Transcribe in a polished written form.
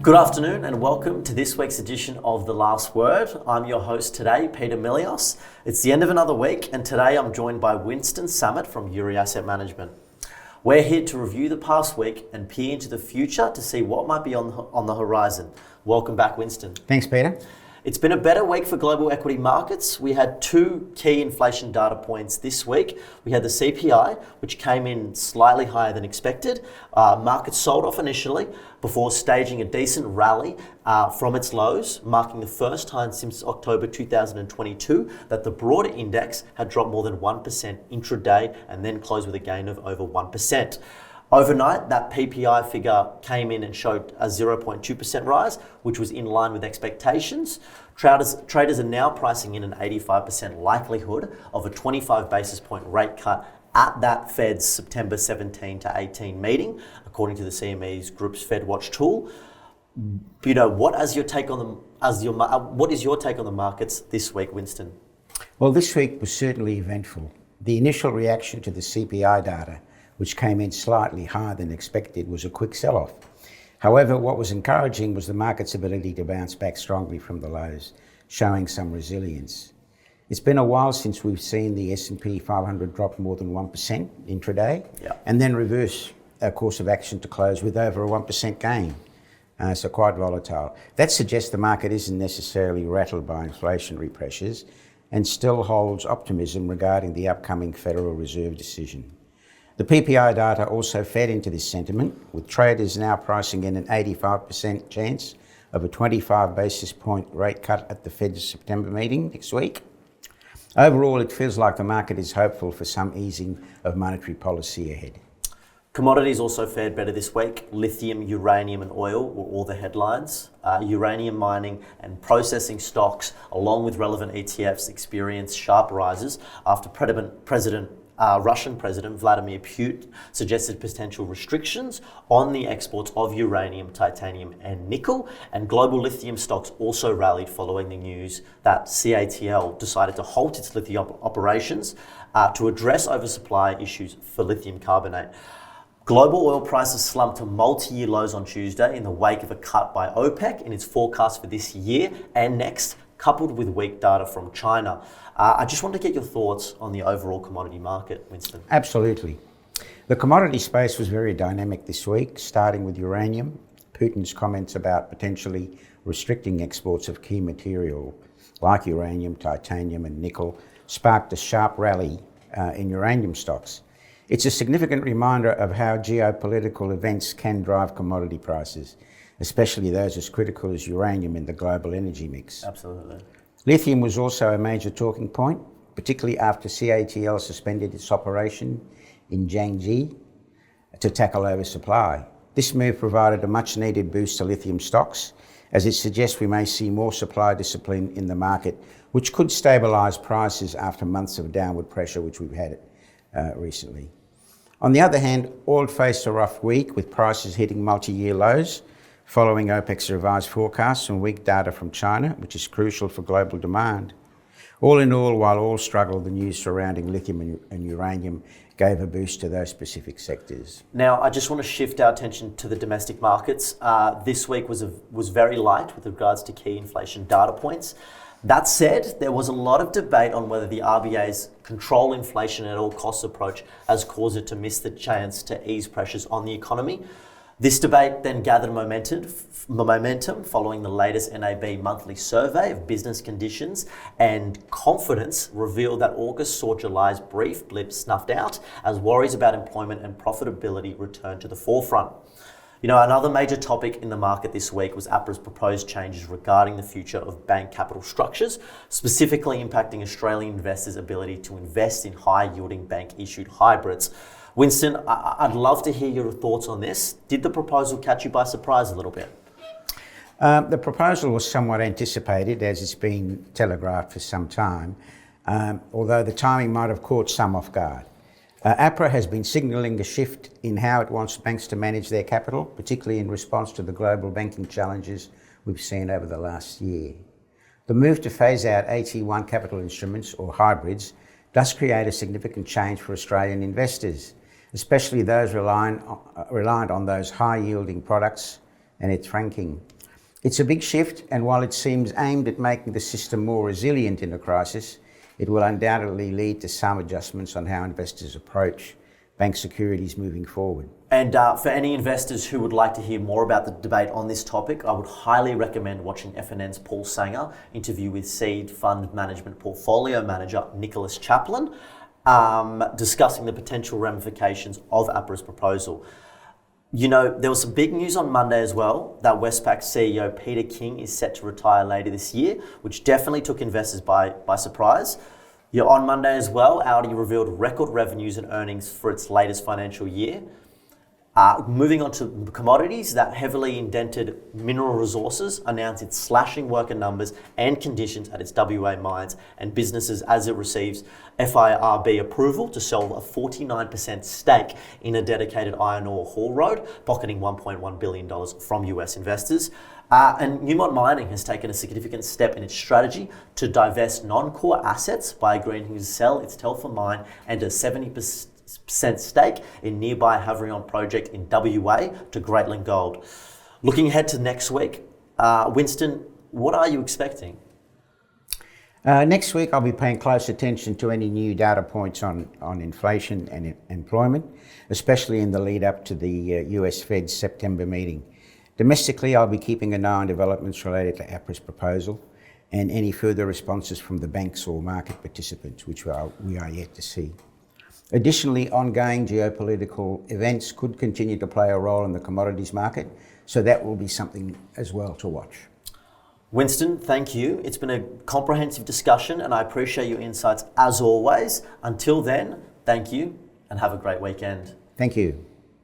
Good afternoon and welcome to this week's edition of The Last Word. I'm your host today, Peter Milios. It's the end of another week and today I'm joined by Winston Sammut from Uri Asset Management. We're here to review the past week and peer into the future to see what might be on the horizon. Welcome back, Winston. Thanks, Peter. It's been a better week for global equity markets. We had two key inflation data points this week. We had the CPI, which came in slightly higher than expected. Markets sold off initially before staging a decent rally from its lows, marking the first time since October 2022 that the broader index had dropped more than 1% intraday and then closed with a gain of over 1%. Overnight, that PPI figure came in and showed a 0.2% rise, which was in line with expectations. Traders are now pricing in an 85% likelihood of a 25 basis point rate cut at that Fed's September 17 to 18 meeting, according to the CME's Group's FedWatch tool. You know, what is your take on the markets this week, Winston? Well, this week was certainly eventful. The initial reaction to the CPI data, which came in slightly higher than expected, was a quick sell-off. However, what was encouraging was the market's ability to bounce back strongly from the lows, showing some resilience. It's been a while since we've seen the S&P 500 drop more than 1% intraday, and then reverse a course of action to close with over a 1% gain. So quite volatile. That suggests the market isn't necessarily rattled by inflationary pressures and still holds optimism regarding the upcoming Federal Reserve decision. The PPI data also fed into this sentiment, with traders now pricing in an 85% chance of a 25 basis point rate cut at the Fed's September meeting next week. Overall, it feels like the market is hopeful for some easing of monetary policy ahead. Commodities also fared better this week. Lithium, uranium and oil were all the headlines. Uranium mining and processing stocks, along with relevant ETFs, experienced sharp rises after Russian President Vladimir Putin suggested potential restrictions on the exports of uranium, titanium and nickel, and global lithium stocks also rallied following the news that CATL decided to halt its lithium operations to address oversupply issues for lithium carbonate. Global oil prices slumped to multi-year lows on Tuesday in the wake of a cut by OPEC in its forecast for this year and next, coupled with weak data from China. I just want to get your thoughts on the overall commodity market, Winston. Absolutely. The commodity space was very dynamic this week, starting with uranium. Putin's comments about potentially restricting exports of key material like uranium, titanium and nickel sparked a sharp rally in uranium stocks. It's a significant reminder of how geopolitical events can drive commodity prices, especially those as critical as uranium in the global energy mix. Absolutely. Lithium was also a major talking point, particularly after CATL suspended its operation in Jiangxi to tackle oversupply. This move provided a much-needed boost to lithium stocks, as it suggests we may see more supply discipline in the market, which could stabilise prices after months of downward pressure, which we've had recently. On the other hand, oil faced a rough week, with prices hitting multi-year lows, following OPEC's revised forecasts and weak data from China, which is crucial for global demand. All in all, while all struggled, the news surrounding lithium and uranium gave a boost to those specific sectors. Now, I just want to shift our attention to the domestic markets. This week was very light with regards to key inflation data points. That said, there was a lot of debate on whether the RBA's control inflation at all costs approach has caused it to miss the chance to ease pressures on the economy. This debate then gathered momentum following the latest NAB monthly survey of business conditions, and confidence revealed that August saw July's brief blip snuffed out as worries about employment and profitability returned to the forefront. You know, another major topic in the market this week was APRA's proposed changes regarding the future of bank capital structures, specifically impacting Australian investors' ability to invest in high-yielding bank-issued hybrids. Winston, I'd love to hear your thoughts on this. Did the proposal catch you by surprise a little bit? The proposal was somewhat anticipated, as it's been telegraphed for some time, although the timing might have caught some off guard. APRA has been signalling a shift in how it wants banks to manage their capital, particularly in response to the global banking challenges we've seen over the last year. The move to phase out AT1 capital instruments, or hybrids, does create a significant change for Australian investors, especially those reliant on those high-yielding products and its franking. It's a big shift, and while it seems aimed at making the system more resilient in a crisis, it will undoubtedly lead to some adjustments on how investors approach bank securities moving forward. And for any investors who would like to hear more about the debate on this topic, I would highly recommend watching FNN's Paul Sanger interview with Seed Fund Management Portfolio Manager Nicholas Chaplin, discussing the potential ramifications of APRA's proposal. You know, there was some big news on Monday as well that Westpac CEO Peter King is set to retire later this year, which definitely took investors by surprise. Yeah, on Monday as well, Audi revealed record revenues and earnings for its latest financial year. Moving on to commodities, that heavily indented Mineral Resources announced it's slashing worker numbers and conditions at its WA mines and businesses as it receives FIRB approval to sell a 49% stake in a dedicated iron ore haul road, pocketing $1.1 billion from US investors. And Newmont Mining has taken a significant step in its strategy to divest non-core assets by agreeing to sell its Telfer mine and a 70% stake in nearby Havieron project in WA to Greatland Gold. Looking ahead to next week, Winston, what are you expecting? Next week, I'll be paying close attention to any new data points on inflation and employment, especially in the lead up to the US Fed's September meeting. Domestically, I'll be keeping an eye on developments related to APRA's proposal and any further responses from the banks or market participants, which we are yet to see. Additionally, ongoing geopolitical events could continue to play a role in the commodities market, so that will be something as well to watch. Winston, thank you. It's been a comprehensive discussion and I appreciate your insights as always. Until then, thank you and have a great weekend. Thank you.